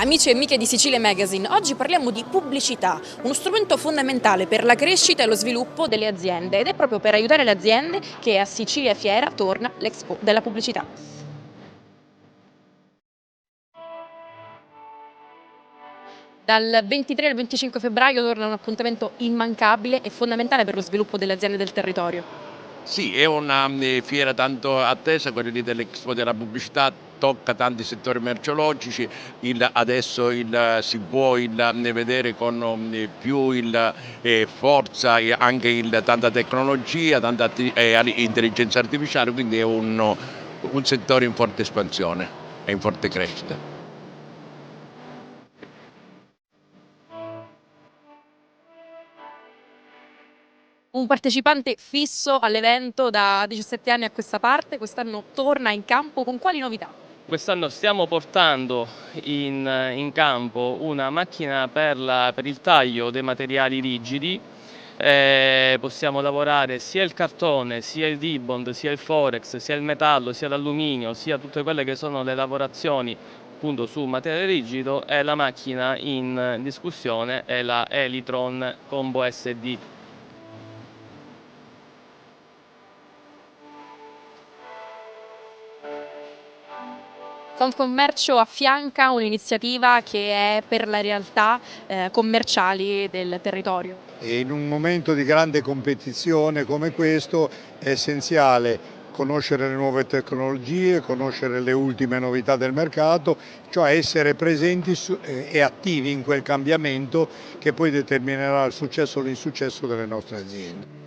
Amici e amiche di Sicilia Magazine, oggi parliamo di pubblicità, uno strumento fondamentale per la crescita e lo sviluppo delle aziende ed è proprio per aiutare le aziende che a Sicilia Fiera torna l'Expo della pubblicità. Dal 23 al 25 febbraio torna un appuntamento immancabile e fondamentale per lo sviluppo delle aziende del territorio. Sì, è una, fiera tanto attesa, quella lì dell'Expo della pubblicità, tocca tanti settori merceologici, adesso si può vedere con più forza e anche tanta tecnologia, tanta intelligenza artificiale, quindi è un settore in forte espansione e in forte crescita. Un partecipante fisso all'evento da 17 anni a questa parte, quest'anno torna in campo con quali novità? Quest'anno stiamo portando in campo una macchina per il taglio dei materiali rigidi. Possiamo lavorare sia il cartone, sia il ribbon, sia il forex, sia il metallo, sia l'alluminio, sia tutte quelle che sono le lavorazioni appunto su materiale rigido, e la macchina in discussione è la Elitron Combo SD. Confcommercio affianca un'iniziativa che è per le realtà commerciali del territorio. E in un momento di grande competizione come questo è essenziale conoscere le nuove tecnologie, conoscere le ultime novità del mercato, cioè essere presenti e attivi in quel cambiamento che poi determinerà il successo o l'insuccesso delle nostre aziende.